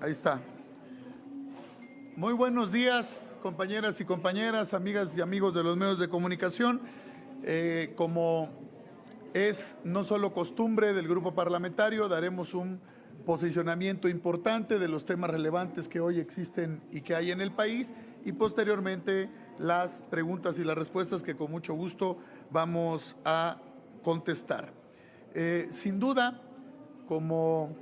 Ahí está. Muy buenos días, compañeras y compañeras, amigas y amigos de los medios de comunicación. Como es no solo costumbre del grupo parlamentario, daremos un posicionamiento importante de los temas relevantes que hoy existen y que hay en el país, y posteriormente las preguntas y las respuestas que con mucho gusto vamos a contestar. Sin duda, como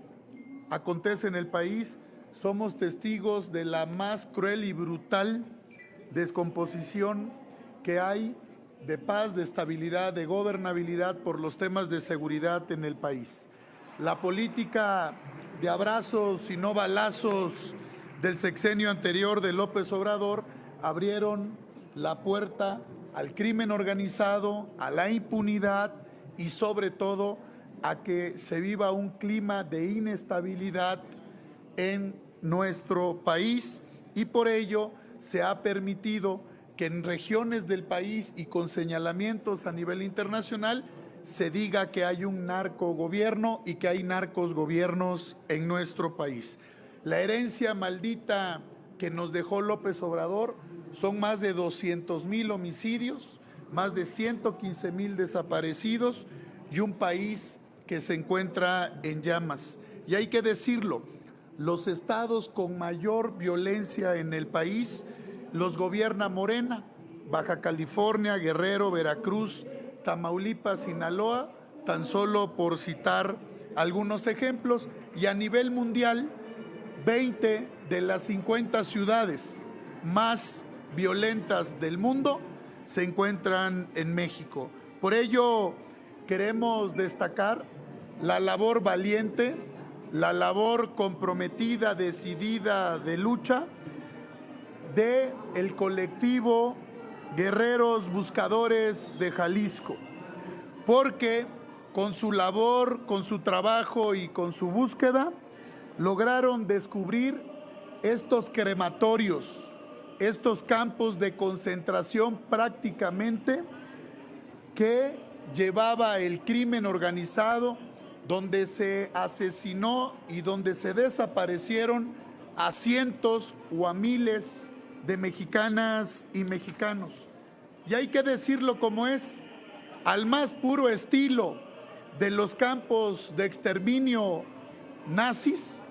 acontece en el país, somos testigos de la más cruel y brutal descomposición que hay de paz, de estabilidad, de gobernabilidad por los temas de seguridad en el país. La política de abrazos y no balazos del sexenio anterior de López Obrador abrieron la puerta al crimen organizado, a la impunidad y sobre todo a que se viva un clima de inestabilidad en nuestro país, y por ello se ha permitido que en regiones del país y con señalamientos a nivel internacional se diga que hay un narcogobierno y que hay narcosgobiernos en nuestro país. La herencia maldita que nos dejó López Obrador son más de 200,000 homicidios, más de 115,000 desaparecidos y un país que se encuentra en llamas. Y hay que decirlo, los estados con mayor violencia en el país los gobierna Morena: Baja California, Guerrero, Veracruz, Tamaulipas, Sinaloa, tan solo por citar algunos ejemplos. Y a nivel mundial, 20 de las 50 ciudades más violentas del mundo se encuentran en México. Por ello, queremos destacar la labor valiente, la labor comprometida, decidida de lucha del colectivo Guerreros Buscadores de Jalisco, porque con su labor, con su trabajo y con su búsqueda lograron descubrir estos crematorios, estos campos de concentración prácticamente que llevaba el crimen organizado, donde se asesinó y donde se desaparecieron a cientos o a miles de mexicanas y mexicanos. Y hay que decirlo como es, al más puro estilo de los campos de exterminio nazis,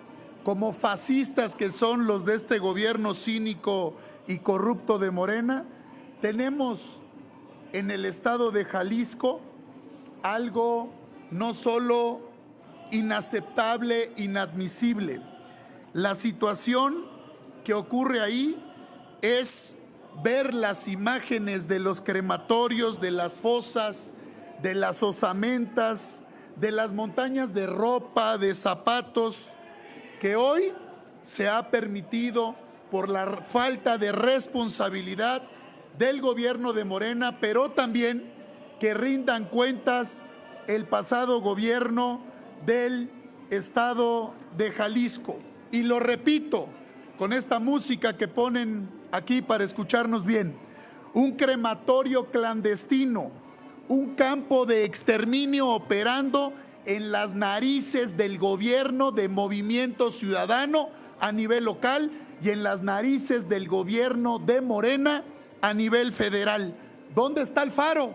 como fascistas que son los de este gobierno cínico y corrupto de Morena, tenemos en el estado de Jalisco algo no solo inaceptable, inadmisible. La situación que ocurre ahí es ver las imágenes de los crematorios, de las fosas, de las osamentas, de las montañas de ropa, de zapatos, que hoy se ha permitido por la falta de responsabilidad del gobierno de Morena, pero también que rindan cuentas el pasado gobierno del estado de Jalisco. Y lo repito con esta música que ponen aquí para escucharnos bien: un crematorio clandestino, un campo de exterminio operando en las narices del gobierno de Movimiento Ciudadano a nivel local y en las narices del gobierno de Morena a nivel federal. ¿Dónde está Alfaro?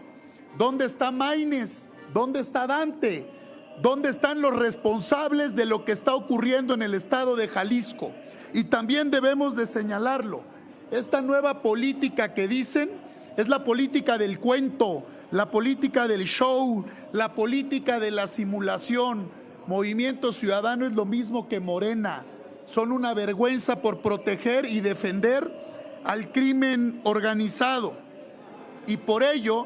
¿Dónde está Maínez? ¿Dónde está Dante? ¿Dónde están los responsables de lo que está ocurriendo en el estado de Jalisco? Y también debemos de señalarlo. Esta nueva política que dicen es la política del cuento, la política del show, la política de la simulación. Movimiento Ciudadano es lo mismo que Morena. Son una vergüenza por proteger y defender al crimen organizado. Y por ello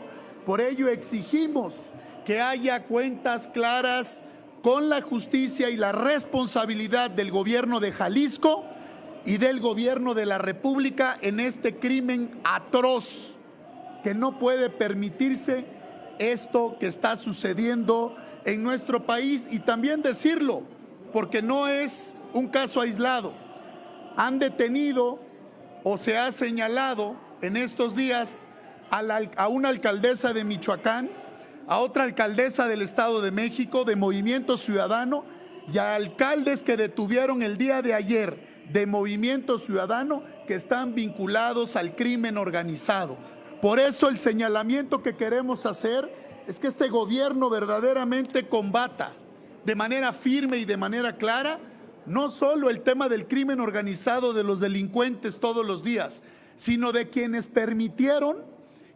exigimos que haya cuentas claras con la justicia y la responsabilidad del gobierno de Jalisco y del gobierno de la República en este crimen atroz, que no puede permitirse esto que está sucediendo en nuestro país. Y también decirlo, porque no es un caso aislado. Han detenido o se ha señalado en estos días a una alcaldesa de Michoacán, a otra alcaldesa del Estado de México, de Movimiento Ciudadano, y a alcaldes que detuvieron el día de ayer de Movimiento Ciudadano que están vinculados al crimen organizado. Por eso el señalamiento que queremos hacer es que este gobierno verdaderamente combata de manera firme y de manera clara no solo el tema del crimen organizado de los delincuentes todos los días, sino de quienes permitieron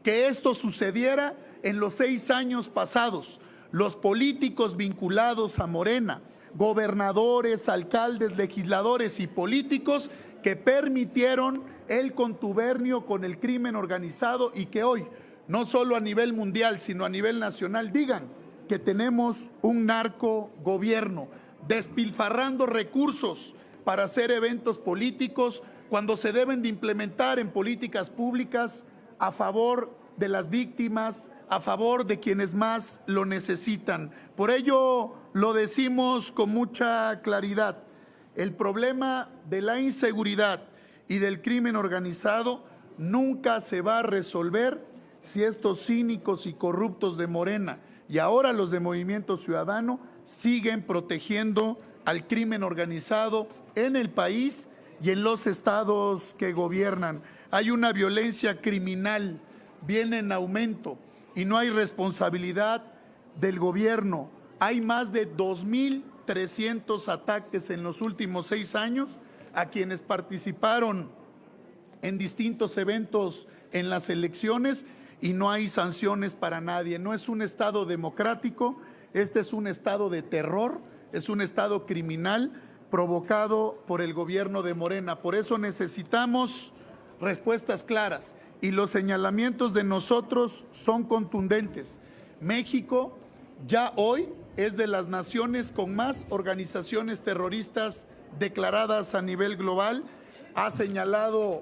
que esto sucediera en los 6 años pasados. Los políticos vinculados a Morena, gobernadores, alcaldes, legisladores y políticos que permitieron el contubernio con el crimen organizado y que hoy, no solo a nivel mundial, sino a nivel nacional, digan que tenemos un narcogobierno despilfarrando recursos para hacer eventos políticos cuando se deben de implementar en políticas públicas a favor de las víctimas, a favor de quienes más lo necesitan. Por ello lo decimos con mucha claridad. El problema de la inseguridad y del crimen organizado nunca se va a resolver si estos cínicos y corruptos de Morena y ahora los de Movimiento Ciudadano siguen protegiendo al crimen organizado en el país y en los estados que gobiernan. Hay una violencia criminal, viene en aumento y no hay responsabilidad del gobierno. Hay más de 2,300 ataques en los últimos 6 años a quienes participaron en distintos eventos en las elecciones y no hay sanciones para nadie. No es un estado democrático, este es un estado de terror, es un estado criminal provocado por el gobierno de Morena. Por eso necesitamos respuestas claras y los señalamientos de nosotros son contundentes. México ya hoy es de las naciones con más organizaciones terroristas declaradas a nivel global. Ha señalado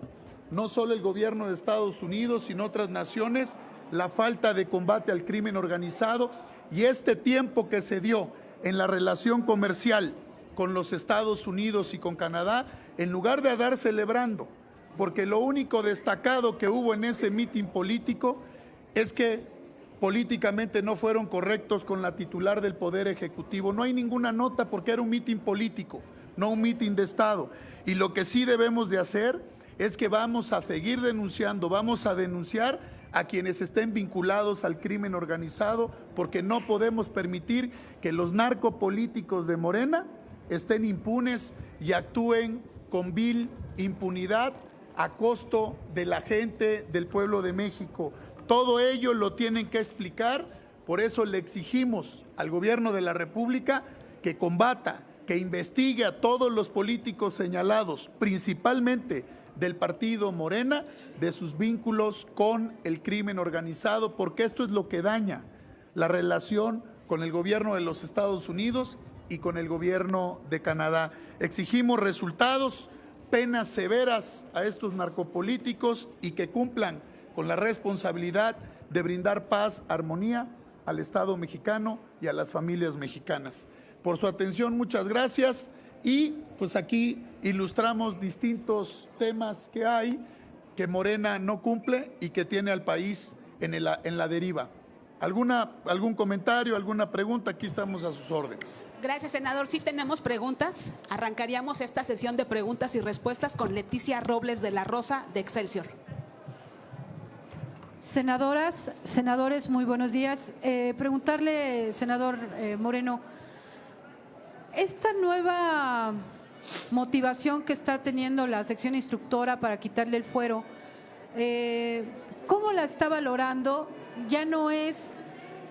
no solo el gobierno de Estados Unidos, sino otras naciones, la falta de combate al crimen organizado y este tiempo que se dio en la relación comercial con los Estados Unidos y con Canadá, en lugar de andar celebrando, porque lo único destacado que hubo en ese mitin político es que políticamente no fueron correctos con la titular del Poder Ejecutivo. No hay ninguna nota porque era un mitin político, no un mitin de Estado. Y lo que sí debemos de hacer es que vamos a seguir denunciando, vamos a denunciar a quienes estén vinculados al crimen organizado, porque no podemos permitir que los narcopolíticos de Morena estén impunes y actúen con vil impunidad a costo de la gente del pueblo de México. Todo ello lo tienen que explicar, por eso le exigimos al gobierno de la República que combata, que investigue a todos los políticos señalados, principalmente del partido Morena, de sus vínculos con el crimen organizado, porque esto es lo que daña la relación con el gobierno de los Estados Unidos y con el gobierno de Canadá. Exigimos resultados, penas severas a estos narcopolíticos y que cumplan con la responsabilidad de brindar paz, armonía al Estado mexicano y a las familias mexicanas. Por su atención, muchas gracias. Y pues aquí ilustramos distintos temas que hay, que Morena no cumple y que tiene al país en la deriva. ¿Algún comentario, alguna pregunta? Aquí estamos a sus órdenes. Gracias, senador. Sí tenemos preguntas. Arrancaríamos esta sesión de preguntas y respuestas con Leticia Robles de la Rosa, de Excelsior. Senadoras, senadores, muy buenos días. Preguntarle, senador Moreno, esta nueva motivación que está teniendo la sección instructora para quitarle el fuero, ¿cómo la está valorando? Ya no es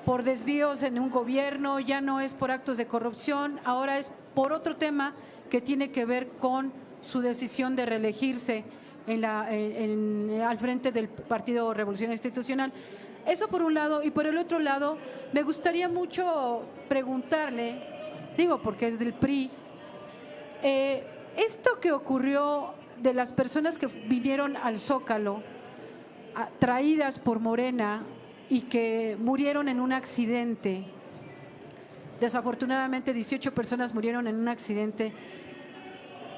por desvíos en un gobierno, ya no es por actos de corrupción, ahora es por otro tema que tiene que ver con su decisión de reelegirse al frente del Partido Revolución Institucional. Eso por un lado, y por el otro lado, me gustaría mucho preguntarle, digo porque es del PRI, esto que ocurrió de las personas que vinieron al Zócalo, traídas por Morena y que murieron en un accidente, desafortunadamente 18 personas murieron en un accidente.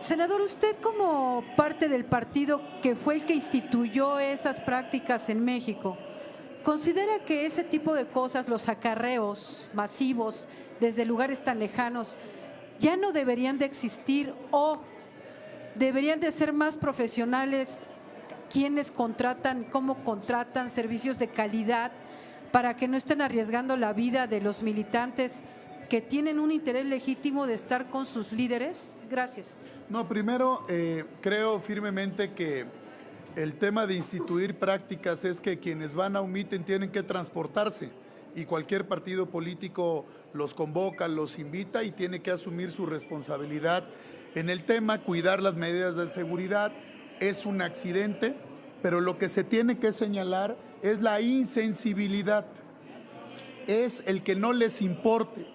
Senador, usted como parte del partido que fue el que instituyó esas prácticas en México, ¿considera que ese tipo de cosas, los acarreos masivos desde lugares tan lejanos, ya no deberían de existir o deberían de ser más profesionales quienes contratan, cómo contratan servicios de calidad para que no estén arriesgando la vida de los militantes que tienen un interés legítimo de estar con sus líderes? Gracias. No, primero, creo firmemente que el tema de instituir prácticas es que quienes van a un mitin tienen que transportarse y cualquier partido político los convoca, los invita y tiene que asumir su responsabilidad en el tema, cuidar las medidas de seguridad. Es un accidente, pero lo que se tiene que señalar es la insensibilidad, es el que no les importe,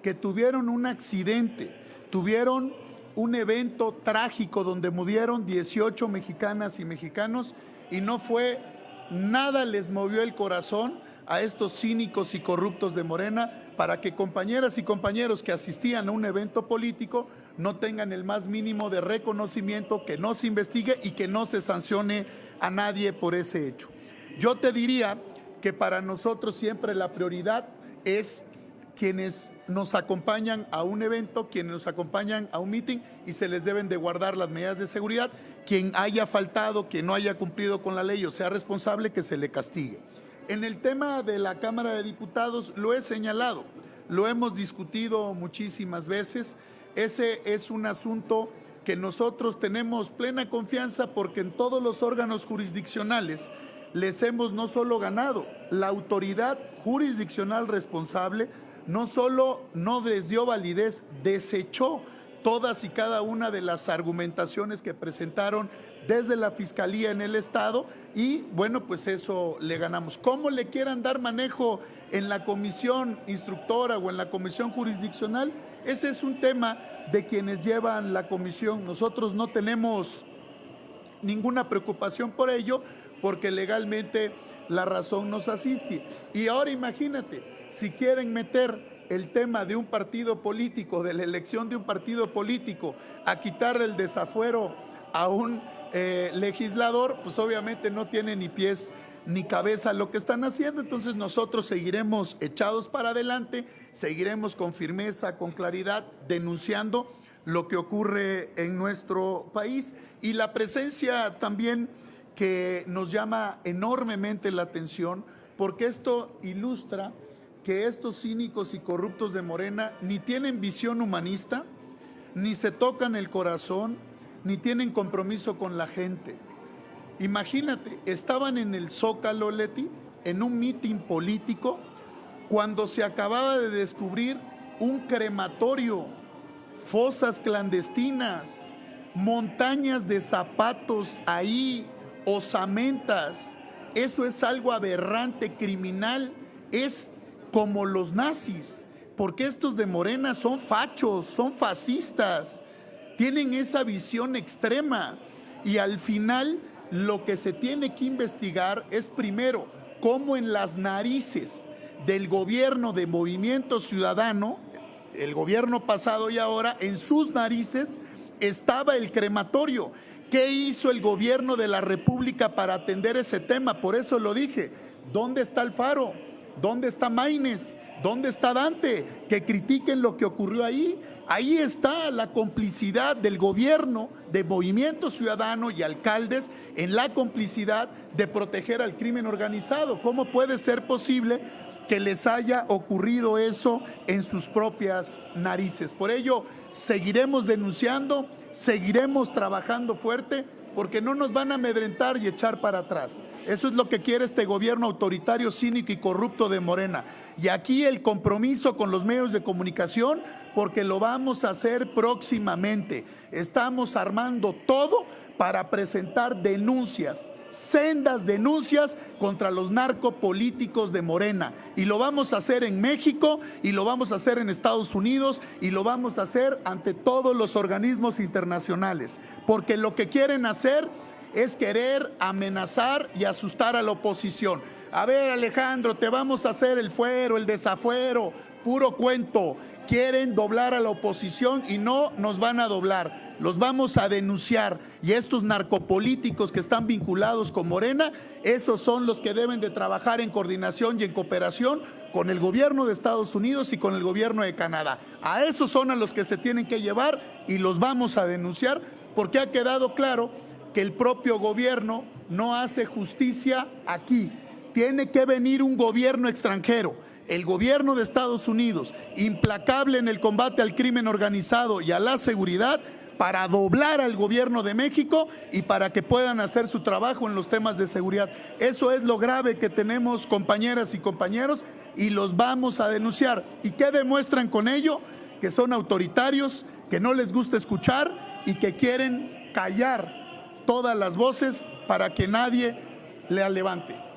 que tuvieron un accidente, tuvieron un evento trágico donde murieron 18 mexicanas y mexicanos y no fue, nada les movió el corazón a estos cínicos y corruptos de Morena para que compañeras y compañeros que asistían a un evento político no tengan el más mínimo de reconocimiento, que no se investigue y que no se sancione a nadie por ese hecho. Yo te diría que para nosotros siempre la prioridad es quienes nos acompañan a un evento, quienes nos acompañan a un mitin y se les deben de guardar las medidas de seguridad. Quien haya faltado, quien no haya cumplido con la ley o sea responsable, que se le castigue. En el tema de la Cámara de Diputados lo he señalado, lo hemos discutido muchísimas veces. Ese es un asunto que nosotros tenemos plena confianza porque en todos los órganos jurisdiccionales les hemos no solo ganado, la autoridad jurisdiccional responsable no solo no les dio validez, desechó todas y cada una de las argumentaciones que presentaron desde la Fiscalía en el Estado y bueno, pues eso le ganamos. ¿Cómo le quieran dar manejo en la comisión instructora o en la comisión jurisdiccional? Ese es un tema de quienes llevan la comisión. Nosotros no tenemos ninguna preocupación por ello porque legalmente la razón nos asiste. Y ahora imagínate, si quieren meter el tema de un partido político, de la elección de un partido político, a quitarle el desafuero a un legislador, pues obviamente no tiene ni pies ni cabeza lo que están haciendo. Entonces nosotros seguiremos echados para adelante, seguiremos con firmeza, con claridad, denunciando lo que ocurre en nuestro país. Y la presencia también que nos llama enormemente la atención, porque esto ilustra que estos cínicos y corruptos de Morena ni tienen visión humanista, ni se tocan el corazón, ni tienen compromiso con la gente. Imagínate, estaban en el Zócalo, Leti, en un mitin político, cuando se acababa de descubrir un crematorio, fosas clandestinas, montañas de zapatos ahí, osamentas. Eso es algo aberrante, criminal, es como los nazis, porque estos de Morena son fachos, son fascistas, tienen esa visión extrema y al final lo que se tiene que investigar es primero cómo en las narices del gobierno de Movimiento Ciudadano, el gobierno pasado y ahora, en sus narices estaba el crematorio. ¿Qué hizo el gobierno de la República para atender ese tema? Por eso lo dije, ¿dónde está Alfaro? ¿Dónde está Maínez? ¿Dónde está Dante? Que critiquen lo que ocurrió ahí. Ahí está la complicidad del gobierno de Movimiento Ciudadano y alcaldes en la complicidad de proteger al crimen organizado. ¿Cómo puede ser posible que les haya ocurrido eso en sus propias narices? Por ello, seguiremos denunciando, seguiremos trabajando fuerte, porque no nos van a amedrentar y echar para atrás. Eso es lo que quiere este gobierno autoritario, cínico y corrupto de Morena. Y aquí el compromiso con los medios de comunicación, porque lo vamos a hacer próximamente. Estamos armando todo para presentar denuncias, sendas denuncias contra los narcopolíticos de Morena. Y lo vamos a hacer en México, y lo vamos a hacer en Estados Unidos, y lo vamos a hacer ante todos los organismos internacionales. Porque lo que quieren hacer es querer amenazar y asustar a la oposición. A ver, Alejandro, te vamos a hacer el fuero, el desafuero, puro cuento. Quieren doblar a la oposición y no nos van a doblar. Los vamos a denunciar, y estos narcopolíticos que están vinculados con Morena, esos son los que deben de trabajar en coordinación y en cooperación con el gobierno de Estados Unidos y con el gobierno de Canadá. A esos son a los que se tienen que llevar y los vamos a denunciar porque ha quedado claro que el propio gobierno no hace justicia aquí. Tiene que venir un gobierno extranjero, el gobierno de Estados Unidos, implacable en el combate al crimen organizado y a la seguridad, para doblar al gobierno de México y para que puedan hacer su trabajo en los temas de seguridad. Eso es lo grave que tenemos, compañeras y compañeros, y los vamos a denunciar. ¿Y qué demuestran con ello? Que son autoritarios, que no les gusta escuchar y que quieren callar todas las voces para que nadie la levante.